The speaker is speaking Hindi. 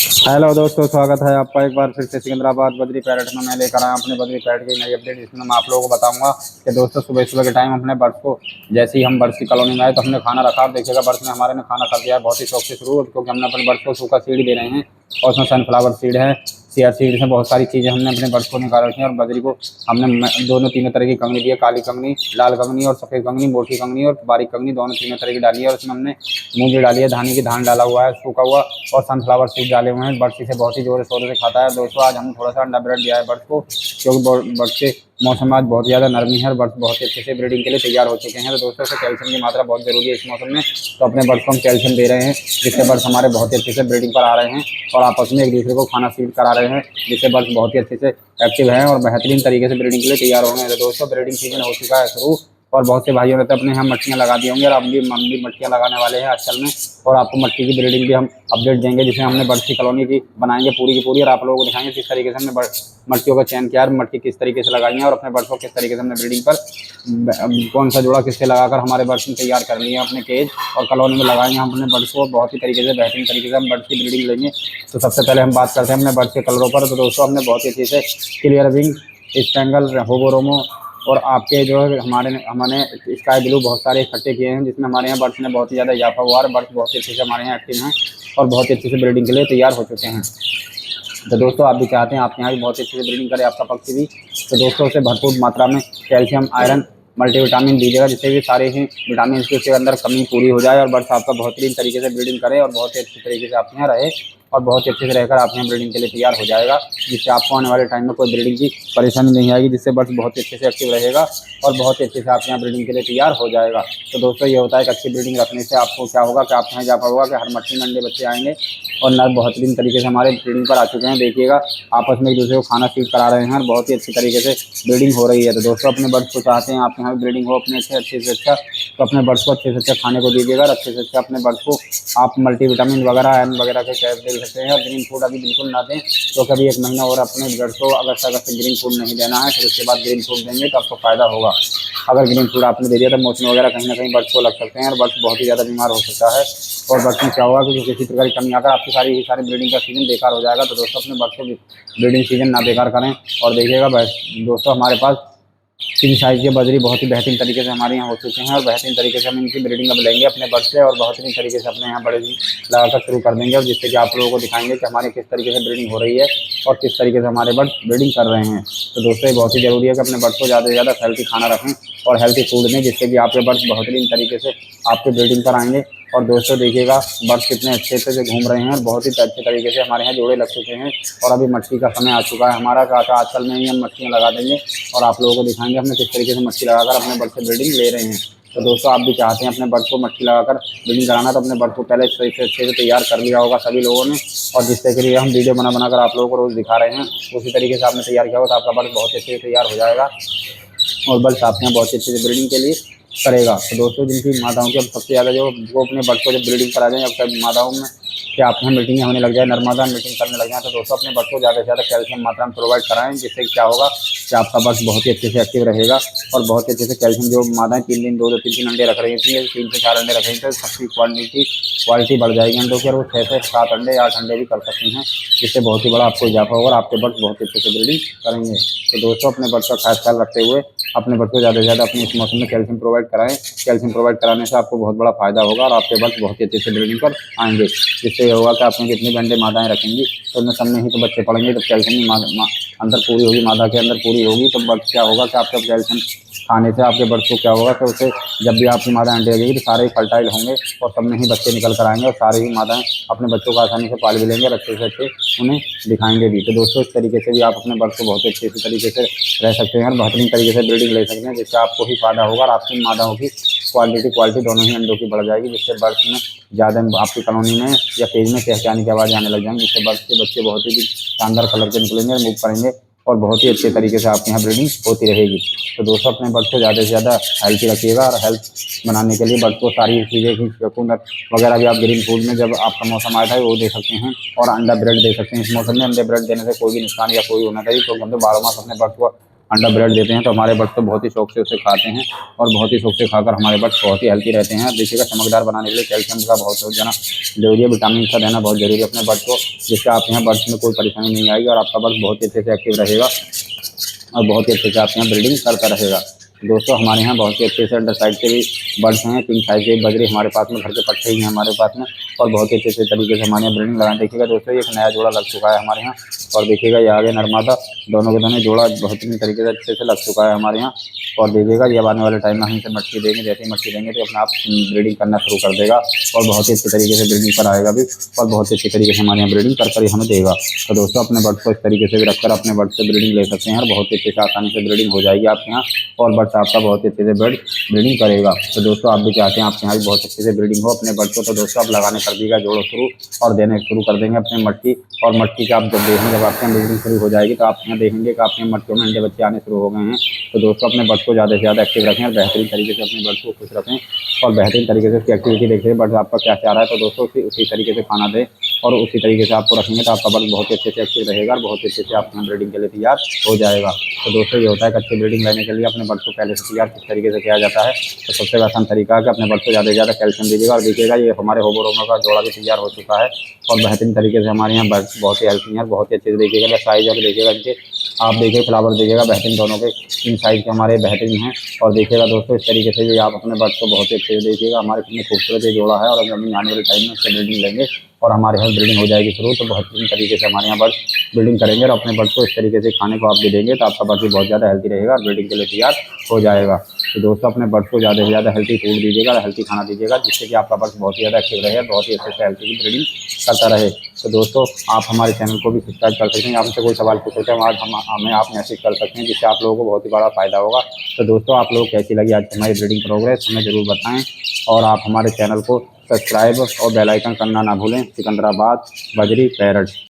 हेलो दोस्तों, स्वागत है आपका एक बार फिर से सिकंदराबाद बद्री पैरेट में। मैं लेकर आया अपने बद्री पैरेट की नई अपडेट, जिसमें मैं आप लोगों को बताऊंगा कि दोस्तों सुबह सुबह के टाइम अपने बर्ड्स को, जैसे ही हम बर्ड्स की कॉलोनी में आए तो हमने खाना रखा। आप देखिएगा बर्ड्स ने हमारे ने खाना कर दिया है बहुत ही शौक से शुरू, क्योंकि हमने अपने बर्ड्स को सूखा सीड दे रहे हैं और उसमें सनफ्लावर सीड है, चिया सीड से बहुत सारी चीज़ें हमने अपने बर्ड्स को निकाल रखी हैं। और बजरी को हमने दोनों तीनों तरह की कंगनी दी है, काली कंगनी, लाल कंगनी और सफ़ेद कंगनी, मोटी कंगनी और बारीक कंगनी, दोनों तीनों तरह की डाली है। और उसमें हमने मूंजी डाली है, धानी की धान डाला हुआ है सूखा हुआ, और सनफ्लावर सीड डाले हुए हैं। बर्ड्स इसे बहुत ही जोर शोर से खाता है। दोस्तों आज हमने थोड़ा सा अंडा ब्रेड दिया है बर्ड्स को, क्योंकि बर्ड्स के मौसम आज बहुत ज़्यादा नरमी है और बर्ड्स बहुत अच्छे से ब्रीडिंग के लिए तैयार हो चुके हैं। तो दोस्तों से कैल्शियम की मात्रा बहुत ज़रूरी है इस मौसम में, तो अपने बर्ड्स को हम कैल्शियम दे रहे हैं, जिससे बर्ड्स हमारे बहुत ही अच्छे से ब्रीडिंग पर आ रहे हैं और आपस में एक दूसरे को खाना फीड करा रहे हैं, जिससे बर्ड्स बहुत ही अच्छे से एक्टिव हैं और बेहतरीन तरीके से ब्रीडिंग के लिए तैयार होंगे। तो दोस्तों ब्रीडिंग सीजन हो चुका है शुरू, और बहुत से भाइयों ने तो अपने यहाँ मट्टियाँ लगा दी होंगी, और हम भी मट्टियाँ लगाने वाले हैं आजकल में। और आपको मट्टी की ब्रीडिंग भी हम अपडेट देंगे, जिसमें हमने बर्ड्स की कॉलोनी की बनाएंगे पूरी की पूरी, और आप लोगों को दिखाएंगे किस तरीके से हमने मट्टियों का चयन किया है, मट्टी किस तरीके से लगाई है, और अपने बर्ड्स को किस तरीके से हमने ब्रीडिंग पर कौन सा जोड़ा किससे लगाकर हमारे बर्ड्स ने तैयार कर लिए हैं अपने केज और कॉलोनी में लगाएंगे हम अपने बर्ड्स को बहुत ही तरीके से बेहतरीन तरीके से हम बर्ड्स की ब्रीडिंग लेंगे। तो सबसे पहले हम बात करते हैं अपने बर्ड्स के कलरों पर। तो दोस्तों हमने बहुत ही अच्छे से क्लियर विंग, स्पेंगल, होबोरोमो और आपके जो है हमने स्काई ब्लू बहुत सारे इकट्ठे किए हैं, जिसमें हमारे यहाँ बर्ड्स ने बहुत ही ज़्यादा इजाफा हुआ है। बर्ड्स बहुत ही अच्छे से हमारे यहाँ एक्टिव हैं और बहुत ही अच्छे से ब्रीडिंग के लिए तैयार हो चुके हैं। तो दोस्तों आप भी चाहते हैं आपके यहाँ भी बहुत अच्छे से ब्रीडिंग करे आपका पक्षी भी, तो दोस्तों उसे भरपूर मात्रा में कैल्शियम, आयरन, मल्टीविटामिन दीजिएगा, जिससे भी सारे ही विटामिन की उसके अंदर कमी पूरी हो जाए और बर्ड्स आपका बेहतरीन तरीके से ब्रीडिंग करे और बहुत ही अच्छे तरीके से आपके यहाँ रहे और बहुत ही अच्छे से रहकर आपके यहाँ ब्रीडिंग के लिए तैयार हो जाएगा, जिससे आपको आने वाले टाइम में कोई ब्रीडिंग की परेशानी नहीं आएगी, जिससे बर्ड्स बहुत ही अच्छे से एक्टिव रहेगा और बहुत ही अच्छे से आपके यहाँ ब्रीडिंग के लिए तैयार हो जाएगा। तो दोस्तों ये होता है कि अच्छी ब्रीडिंग रखने से आपको क्या होगा कि आपके यहाँ इजाफा होगा कि हर मट्टी में अंडे बच्चे आएंगे और नर बेहतरीन तरीके से हमारे ब्रीडिंग पर आ चुके हैं। देखिएगा आपस में एक दूसरे को खाना फीड करा रहे हैं और बहुत ही अच्छी तरीके से ब्रीडिंग हो रही है। तो दोस्तों अपने बर्ड्स को चाहते हैं आपके यहाँ ब्रीडिंग हो अपने अच्छे से अच्छा, तो अपने बर्ड्स को अच्छे से अच्छा खाने को दीजिएगा और अच्छे से अच्छा अपने बर्ड्स को आप मल्टीविटामिन वगैरह, आयरन वगैरह के कैप दे सकते हैं। और ग्रीन फूड अभी बिल्कुल ना दें, तो कभी 1 महीना और अपने बर्ड्स को अगस्त ग्रीन फूड नहीं देना है, फिर उसके बाद ग्रीन फूड देंगे तो आपको फ़ायदा होगा। अगर ग्रीन फूड आपने दे दिया तो मौसम वगैरह कहीं ना कहीं बर्ड्स को लग सकते हैं और बर्ड्स बहुत ही ज़्यादा बीमार हो सकता है और बर्ड्स में क्या होगा कि किसी प्रकार की कमी आकर आपकी सारी ब्रीडिंग का सीजन बेकार हो जाएगा। तो दोस्तों अपने बर्ड्स को ब्रीडिंग सीजन ना बेकार करें। और देखिएगा दोस्तों हमारे पास 3 साइज़ के बजरी बहुत ही बेहतरीन तरीके से हमारे यहाँ हो चुके हैं और बेहतरीन तरीके से हम इनकी ब्रीडिंग अब लेंगे अपने बर्ड्स से और बेहतरीन तरीके से अपने यहाँ बड़े लगाकर शुरू कर देंगे, और जिससे कि आप लोगों को दिखाएंगे कि हमारे किस तरीके से ब्रीडिंग हो रही है और किस तरीके से हमारे बर्ड्स ब्रीडिंग कर रहे हैं। तो दोस्तों ये बहुत ही ज़रूरी है कि अपने बर्ड्स को ज़्यादा से ज़्यादा हेल्थी खाना रखें और हेल्थी फूड दें, जिससे कि आपके बर्ड्स बेहतरीन तरीके से आपके ब्रीडिंग पर आएंगे। और दोस्तों देखिएगा बर्ड्स कितने अच्छे से घूम रहे हैं और बहुत ही अच्छे तरीके से हमारे यहाँ जोड़े लग चुके हैं और अभी मट्टी का समय आ चुका है हमारा का आजकल में ही हम मट्टियाँ लगा देंगे और आप लोगों को दिखाएंगे हमने किस तरीके से मट्टी लगाकर अपने बर्ड से ब्रीडिंग ले रहे हैं। तो दोस्तों आप भी चाहते हैं अपने बर्ड को मट्टी लगाकर ब्रीडिंग कराना, तो अपने बर्ड को पहले सही से अच्छे से तैयार कर लिया होगा सभी लोगों ने, और जिससे के लिए हम वीडियो बनाकर आप लोगों को रोज़ दिखा रहे हैं, उसी तरीके से आपने तैयार किया होगा तो आपका बर्ड बहुत अच्छे से तैयार हो जाएगा और बर्ड्स आपके यहाँ बहुत अच्छे से ब्रीडिंग के लिए करेगा। तो दोस्तों जिनकी मादाओं की अब सबसे ज़्यादा जो वो अपने बर्ड्स को जब ब्रीडिंग करा जाए, अब सब मादाओं में कि आपके यहाँ मीटिंग होने लग जाए, नर्मदा मीटिंग करने लग जाए, तो दोस्तों अपने बर्ड्स को ज़्यादा से ज़्यादा कैल्शियम मात्रा में प्रोवाइड कराएं, जिससे क्या होगा कि आपका बर्ड्स बहुत ही अच्छे से एक्टिव रहेगा और बहुत ही अच्छे से कैल्शियम जो मादाएँ 3 दिन 2 3 अंडे रख रही थी, 3 से 4 अंडे रख रही थी, तो सबकी क्वालिटी बढ़ जाएगी अंडों की और वो 6 से 7 अंडे 8 अंडे भी कर सकती हैं, जिससे बहुत ही बड़ा आपको इजाफा होगा और आपके बर्ड्स बहुत अच्छे से ब्रीडिंग करेंगे। तो दोस्तों अपने बर्ड्स का खास ख्याल रखते हुए अपने बर्ड्स को ज़्यादा से ज़्यादा अपने इस मौसम में कैल्शियम प्रोवाइड कराएं। कैल्शियम प्रोवाइड कराने से आपको बहुत बड़ा फायदा होगा और आपके बर्ड्स बहुत ही अच्छे से ब्रीडिंग कर आएंगे, जिससे ये होगा कि आपने जितनी भी अंडे मादाएँ रखेंगी तो उनमें सब में ही तो बच्चे पड़ेंगे, तो कैल्शियम अंदर पूरी होगी, मादा के अंदर पूरी होगी, तो बर्ड्स क्या होगा कि आपका कैल्शियम खाने से आपके बर्ड्स को क्या होगा कि उसे जब भी आपकी मादा अंडे लगेगी तो सारे ही फर्टाइल होंगे और सब में ही बच्चे निकल कर आएंगे और सारे ही मादाएँ अपने बच्चों को आसानी से पाल भी लेंगे और अच्छे से अच्छे उन्हें दिखाएंगे भी। तो दोस्तों इस तरीके से भी आप अपने बर्ड्स को बहुत अच्छे तरीके से रह सकते हैं और बेहतरीन तरीके से ब्रीडिंग ले सकते हैं, जिससे आपको ही फायदा होगा और आपकी मादाओं की क्वालिटी दोनों ही अंडों की बढ़ जाएगी, जिससे बर्ड्स में ज़्यादा आपकी कॉलोनी में या पेज में चहचहाने की आवाज़ आने लग जाएंगी, जिससे बर्ड्स के बच्चे बहुत ही शानदार कलर के निकलेंगे और मूव करेंगे और बहुत ही अच्छे तरीके से आपके यहाँ ब्रीडिंग होती रहेगी। तो दोस्तों अपने बर्ड्स को ज़्यादा से ज़्यादा हेल्थी रखिएगा और हेल्थ बनाने के लिए बर्ड्स को सारी चीज़ें चकोनट वगैरह भी आप ग्रीन फूड में जब आपका मौसम आया था वो दे सकते हैं और अंडा ब्रेड दे सकते हैं। इस मौसम में अंडे ब्रेड देने से कोई भी नुकसान या कोई होना चाहिए, क्योंकि हम तो 12 मास अपने बर्ड्स को अंडा ब्रेड देते हैं तो हमारे बर्ड्स तो बहुत ही शौक से उसे खाते हैं और बहुत ही शौक से खाकर हमारे बर्ड्स बहुत ही हेल्थी रहते हैं। देखिएगा चमकदार बनाने के लिए कैल्शियम का बहुत ज़्यादा जरूरी है, विटामिन का देना बहुत जरूरी है अपने बर्ड्स को, जिससे आप यहाँ बर्ड्स में कोई परेशानी नहीं आएगी और आपका बर्ड बहुत ही अच्छे से एक्टिव रहेगा और बहुत ही अच्छे से आप यहाँ ब्रीडिंग करता रहेगा। दोस्तों हमारे यहाँ बहुत ही अच्छे से अंडर साइड के भी बर्ड्स हैं, 3 साइज के बजरी हमारे पास में, घर के पट्टे ही हैं हमारे पास में और बहुत ही अच्छे से तरीके से हमारे यहाँ ब्रीडिंग लगाए। देखिएगा दोस्तों एक नया जोड़ा लग चुका है हमारे यहाँ और देखिएगा ये आगे नर्मदा, दोनों के दोनों जोड़ा बेहतरीन तरीके से अच्छे से लग चुका है हमारे यहाँ। और देखिएगा ये आने वाले टाइम में हम इसे मट्टी देंगे, जैसे ही मट्टी देंगे तो अपने आप ब्रीडिंग करना शुरू कर देगा और बहुत ही अच्छे तरीके से ब्रीडिंग पर आएगा भी और बहुत ही अच्छे तरीके से हमारे यहाँ ब्रीडिंग कर ही हमें देगा। तो दोस्तों अपने बर्ड्स को इस तरीके से भी रखकर अपने बर्ड्स से ब्रीडिंग ले सकते हैं और बहुत ही अच्छे से आसानी से ब्रीडिंग हो जाएगी आपके यहाँ और बर्ड्स आपका बहुत ही अच्छे से बर्ड ब्रीडिंग करेगा। तो दोस्तों आप भी चाहते हैं आपके यहाँ भी बहुत अच्छे से ब्रीडिंग हो अपने बर्ड्स को, तो दोस्तों आप लगाने कर दीजिएगा जोड़ो शुरू और देने शुरू कर देंगे अपने मट्टी। और मट्टी का आप जब देखेंगे, जब आपके यहाँ ब्रीडिंग शुरू हो जाएगी तो आप यहाँ देखेंगे कि आपके मट्टियों में अंडे बच्चे आने शुरू हो गए हैं। तो दोस्तों अपने बर्ड्स को ज़्यादा से ज़्यादा एक्टिव रखें और बेहतरीन तरीके से अपने बर्ड्स को खुश रखें और बेहतरीन तरीके से उसकी एक्टिविटी देखें बर्ड्स आपका क्या चाह रहा है, तो दोस्तों उसी तरीके से खाना दें और उसी तरीके से आपको रखेंगे तो आपका बर्ड बहुत ही अच्छे से एक्टिव रहेगा और बहुत ही अच्छे से आपके यहाँ ब्रीडिंग के लिए तैयार हो जाएगा। तो दोस्तों ये होता है कि अच्छी ब्रीडिंग लेने के लिए अपने बर्ड्स को पहले से तैयार किस तरीके से किया जाता है। तो सबसे आसान तरीका है कि अपने बर्ड्स को ज़्यादा से ज़्यादा कैल्शियम दीजिएगा और देखिएगा ये हमारे होबोरोमा का जोड़ा भी तैयार हो चुका है और बेहतरीन तरीके से हमारे यहाँ बर्ड्स बहुत ही हेल्थी हैं और बहुत ही अच्छे से देखिएगा साइज और देखिएगा इनके, आप देखिए फ्लावर देखिएगा बेहतरीन, दोनों के 3 साइज के हमारे बेहतरीन हैं। और देखिएगा दोस्तों इस तरीके से भी आप अपने बर्ड्स को बहुत ही अच्छे से देखिएगा हमारे कितने खूबसूरत ये जोड़ा है और अभी आने वाले टाइम में इससे ब्रीडिंग लेंगे और हमारे यहाँ ब्रीडिंग हो जाएगी शुरू, तो बेहतरीन तरीके से हमारे यहाँ बर्ड्स ब्रीडिंग करेंगे और अपने बर्ड्स को इस तरीके से खाने को आप भी देंगे तो आपका बर्ड भी बहुत ज़्यादा हेल्थी रहेगा और ब्रीडिंग के लिए तैयार हो जाएगा। तो दोस्तों अपने बर्ड्स को ज़्यादा से ज़्यादा हेल्थी फूड दीजिएगा और हेल्थी खाना दीजिएगा, जिससे कि आपका बर्ड बहुत ही ज़्यादा एक्टिव रहे, बहुत ही अच्छे से हेल्थी की ब्रीडिंग करता रहे। तो दोस्तों आप हमारे चैनल को भी सब्सक्राइब कर सकते हैं, आपसे कोई सवाल पूछ सकते हैं आज हमें आप मैसेज कर सकते हैं, जिससे आप लोगों को बहुत ही बड़ा फ़ायदा होगा। तो दोस्तों आप लोग कैसी लगी आज हमारी ब्रीडिंग प्रोग्रेस हमें ज़रूर बताएं और आप हमारे चैनल को सब्सक्राइब और बेल आइकन करना ना भूलें। सिकंदराबाद बजरी पैरट।